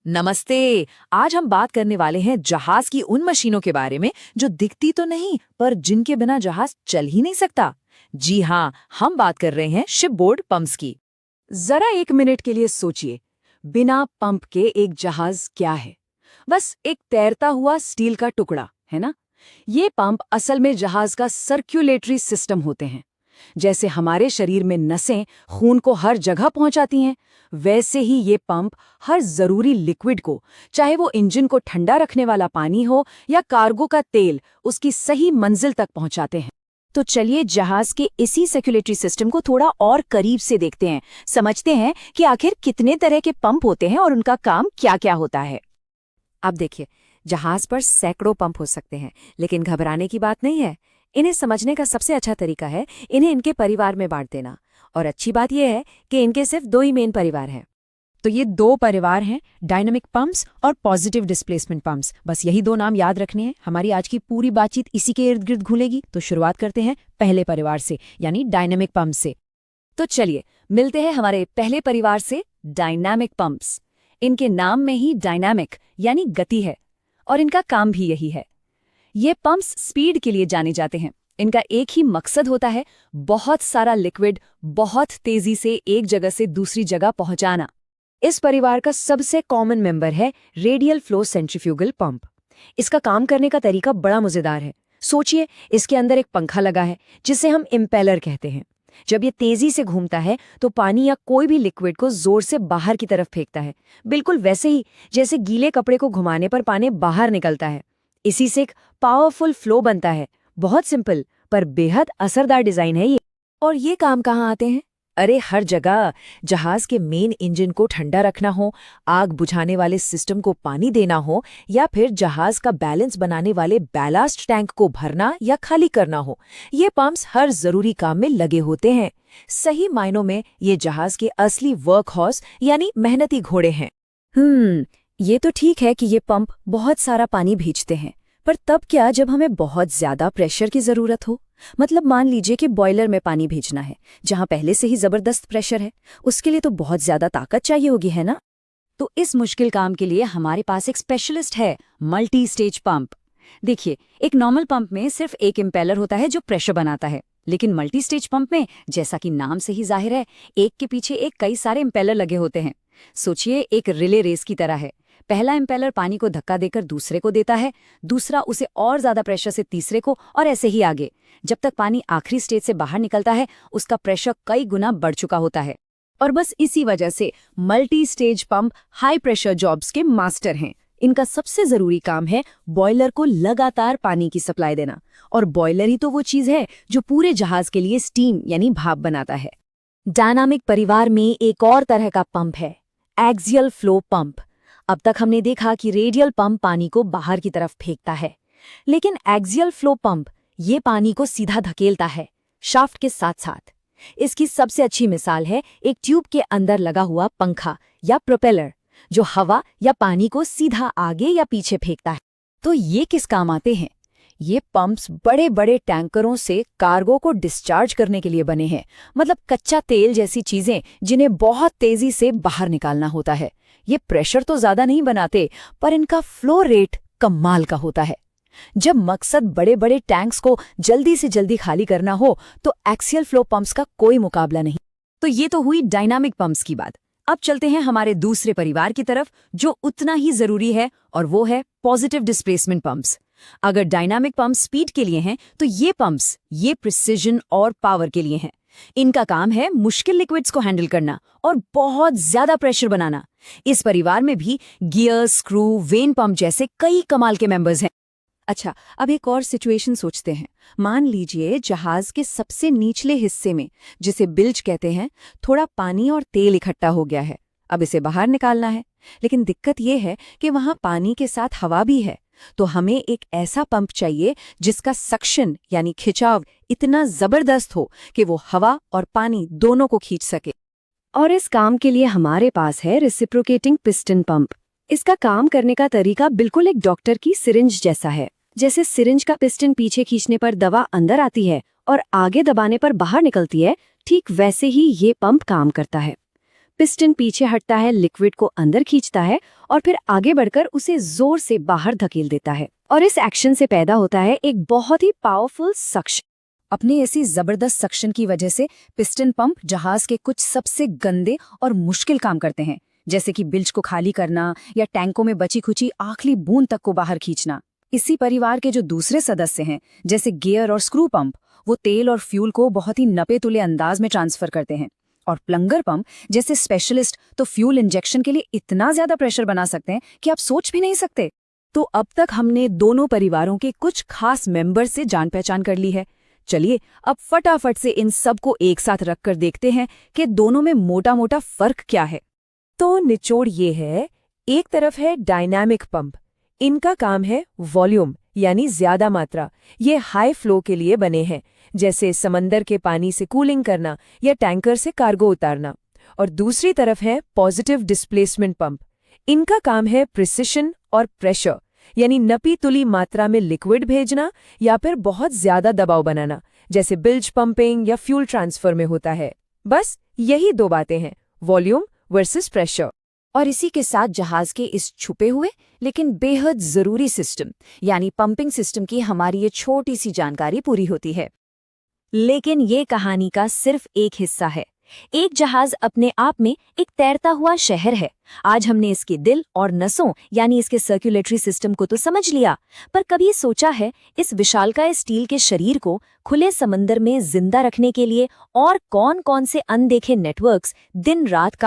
नमस्ते। आज हम बात करने वाले हैं जहाज की उन मशीनों के बारे में जो दिखती तो नहीं पर जिनके बिना जहाज चल ही नहीं सकता। जी हाँ, हम बात कर रहे हैं शिपबोर्ड पंप्स की। जरा एक मिनट के लिए सोचिए, बिना पंप के एक जहाज क्या है? बस एक तैरता हुआ स्टील का टुकड़ा, है ना? ये पंप असल में जहाज का सर्कुलेटरी सिस्टम होते हैं। जैसे हमारे शरीर में नसें खून को हर जगह पहुंचाती हैं, वैसे ही ये पंप हर जरूरी लिक्विड को, चाहे वो इंजन को ठंडा रखने वाला पानी हो या कार्गो का तेल, उसकी सही मंजिल तक पहुंचाते हैं। तो चलिए जहाज के इसी सर्कुलेटरी सिस्टम को थोड़ा और करीब से देखते हैं, समझते हैं कि आखिर कितने तरह के पंप होते हैं और उनका काम क्या-क्या होता है। अब देखिए, जहाज पर सैकड़ों पंप हो सकते हैं, लेकिन घबराने की बात नहीं है। इन्हें समझने का सबसे अच्छा तरीका है इन्हें इनके परिवार में बांट देना। और अच्छी बात यह है कि इनके सिर्फ दो ही मेन परिवार हैं। तो ये दो परिवार हैं, डायनामिक पंप्स और पॉजिटिव डिस्प्लेसमेंट पंप्स। बस यही दो नाम याद रखने हैं। हमारी आज की पूरी बातचीत इसी के इर्द गिर्द घूमेगी। तो शुरुआत करते हैं पहले परिवार से, यानी डायनामिक पंप से। तो चलिए मिलते हैं हमारे पहले परिवार से, डायनामिक पंप्स। इनके नाम में ही डायनामिक यानी गति है और इनका काम भी यही है। ये पंप्स स्पीड के लिए जाने जाते हैं। इनका एक ही मकसद होता है, बहुत सारा लिक्विड बहुत तेजी से एक जगह से दूसरी जगह पहुंचाना। इस परिवार का सबसे कॉमन मेंबर है रेडियल फ्लो सेंट्रीफ्यूगल पंप। इसका काम करने का तरीका बड़ा मजेदार है। सोचिए, इसके अंदर एक पंखा लगा है जिसे हम इम्पेलर कहते हैं। जब ये तेजी से घूमता है तो पानी या कोई भी लिक्विड को जोर से बाहर की तरफ फेंकता है, बिल्कुल वैसे ही जैसे गीले कपड़े को घुमाने पर पानी बाहर निकलता है। इसी से एक पावरफुल फ्लो बनता है। बहुत सिंपल पर बेहद असरदार डिजाइन है ये। और ये काम कहाँ आते हैं? अरे हर जगह। जहाज के मेन इंजन को ठंडा रखना हो, आग बुझाने वाले सिस्टम को पानी देना हो, या फिर जहाज का बैलेंस बनाने वाले बैलास्ट टैंक को भरना या खाली करना हो, ये पंप्स हर जरूरी काम में लगे होते हैं। सही मायनों में ये जहाज के असली वर्क हॉर्स यानी मेहनती घोड़े हैं। ये तो ठीक है कि ये पंप बहुत सारा पानी भेजते हैं, पर तब क्या जब हमें बहुत ज्यादा प्रेशर की जरूरत हो? मतलब मान लीजिए कि बॉयलर में पानी भेजना है, जहां पहले से ही जबरदस्त प्रेशर है। उसके लिए तो बहुत ज्यादा ताकत चाहिए होगी, है ना? तो इस मुश्किल काम के लिए हमारे पास एक स्पेशलिस्ट है, मल्टी स्टेज पंप। देखिए, एक नॉर्मल पंप में सिर्फ एक इम्पेलर होता है जो प्रेशर बनाता है, लेकिन मल्टी स्टेज पंप में, जैसा कि नाम से ही जाहिर है, एक के पीछे एक कई सारे इम्पेलर लगे होते हैं। सोचिए, एक रिले रेस की तरह है। पहला इम्पेलर पानी को धक्का देकर दूसरे को देता है, दूसरा उसे और ज्यादा प्रेशर से तीसरे को, और ऐसे ही आगे, जब तक पानी आखिरी स्टेज से बाहर निकलता है उसका प्रेशर कई गुना बढ़ चुका होता है। और बस इसी वजह से multi stage pump high pressure jobs के मास्टर हैं। इनका सबसे जरूरी काम है बॉयलर को लगातार पानी की सप्लाई देना। और बॉयलर ही तो वो चीज है जो पूरे जहाज के लिए स्टीम यानी भाप बनाता है। डायनामिक परिवार में एक और तरह का पंप है, एक्सियल फ्लो पंप। अब तक हमने देखा कि रेडियल पंप पानी को बाहर की तरफ फेंकता है, लेकिन एक्सियल फ्लो पंप ये पानी को सीधा धकेलता है, शाफ्ट के साथ साथ। इसकी सबसे अच्छी मिसाल है एक ट्यूब के अंदर लगा हुआ पंखा या प्रोपेलर, जो हवा या पानी को सीधा आगे या पीछे फेंकता है। तो ये किस काम आते हैं? ये पंप्स बड़े बड़े टैंकरों से कार्गो को डिस्चार्ज करने के लिए बने हैं। मतलब कच्चा तेल जैसी चीजें जिन्हें बहुत तेजी से बाहर निकालना होता है। ये प्रेशर तो ज्यादा नहीं बनाते, पर इनका फ्लो रेट कमाल का होता है। जब मकसद बड़े बड़े टैंक्स को जल्दी से जल्दी खाली करना हो तो एक्सियल फ्लो पंप्स का कोई मुकाबला नहीं। तो ये तो हुई डायनामिक पंप्स की बात। अब चलते हैं हमारे दूसरे परिवार की तरफ, जो उतना ही जरूरी है, और वो है पॉजिटिव डिस्प्लेसमेंट पंप्स। अगर डायनामिक पंप स्पीड के लिए हैं, तो ये पंप्स ये प्रिसिजन और पावर के लिए हैं। इनका काम है मुश्किल लिक्विड्स को हैंडल करना और बहुत ज्यादा प्रेशर बनाना। इस परिवार में भी गियर, स्क्रू, वेन पंप जैसे कई कमाल के मेंबर्स हैं। अच्छा, अब एक और सिचुएशन सोचते हैं। मान लीजिए जहाज के सबसे निचले हिस्से में, जिसे बिल्ज कहते हैं, थोड़ा पानी और तेल इकट्ठा हो गया है। अब इसे बाहर निकालना है, लेकिन दिक्कत यह है कि वहां पानी के साथ हवा भी है। तो हमें एक ऐसा पंप चाहिए जिसका सक्शन यानी खिंचाव इतना जबरदस्त हो कि वो हवा और पानी दोनों को खींच सके। और इस काम के लिए हमारे पास है रेसिप्रोकेटिंग पिस्टन पंप। इसका काम करने का तरीका बिल्कुल एक डॉक्टर की सिरिंज जैसा है। जैसे सिरिंज का पिस्टन पीछे खींचने पर दवा अंदर आती है और आगे दबाने पर बाहर निकलती है, ठीक वैसे ही ये पंप काम करता है। पिस्टन पीछे हटता है, लिक्विड को अंदर खींचता है और फिर आगे बढ़कर उसे जोर से बाहर धकेल देता है। और इस एक्शन से पैदा होता है एक बहुत ही पावरफुल सक्शन। अपने ऐसी जबरदस्त सक्शन की वजह से पिस्टन पंप जहाज के कुछ सबसे गंदे और मुश्किल काम करते हैं, जैसे कि बिल्ज को खाली करना या टैंकों में बची खुची आखिरी बूंद तक को बाहर खींचना। इसी परिवार के जो दूसरे सदस्य हैं, जैसे गियर और स्क्रू पंप, वो तेल और फ्यूल को बहुत ही नपे तुले अंदाज में ट्रांसफर करते हैं। और प्लंगर पंप जैसे स्पेशलिस्ट तो फ्यूल इंजेक्शन के लिए इतना ज्यादा प्रेशर बना सकते हैं कि आप सोच भी नहीं सकते। तो अब तक हमने दोनों परिवारों के कुछ खास मेंबर से जान पहचान कर ली है। चलिए अब फटाफट से इन सबको एक साथ रखकर देखते हैं कि दोनों में मोटा मोटा फर्क क्या है। तो निचोड़ ये है, एक तरफ है डायनामिक पंप। इनका काम है वॉल्यूम यानी ज्यादा मात्रा। ये हाई फ्लो के लिए बने हैं, जैसे समंदर के पानी से कूलिंग करना या टैंकर से कार्गो उतारना। और दूसरी तरफ है पॉजिटिव डिस्प्लेसमेंट पंप। इनका काम है प्रिसिशन और प्रेशर, यानी नपी तुली मात्रा में लिक्विड भेजना या फिर बहुत ज्यादा दबाव बनाना, जैसे बिल्ज पंपिंग या फ्यूल ट्रांसफर में होता है। बस यही दो बातें हैं, वॉल्यूम वर्सेस प्रेशर। और इसी के साथ जहाज के इस छुपे हुए लेकिन बेहद जरूरी सिस्टम यानी पंपिंग सिस्टम की हमारी ये छोटी सी जानकारी पूरी होती है। लेकिन ये कहानी का सिर्फ एक हिस्सा है। एक जहाज अपने आप में एक तैरता हुआ शहर है। आज हमने इसके दिल और नसों यानी इसके सर्कुलेटरी सिस्टम को तो समझ लिया, पर कभी सोचा है इस विशालकाय स्टील के शरीर को खुले समंदर में जिंदा रखने के लिए और कौन-कौन से अनदेखे नेटवर्क्स दिन रात काम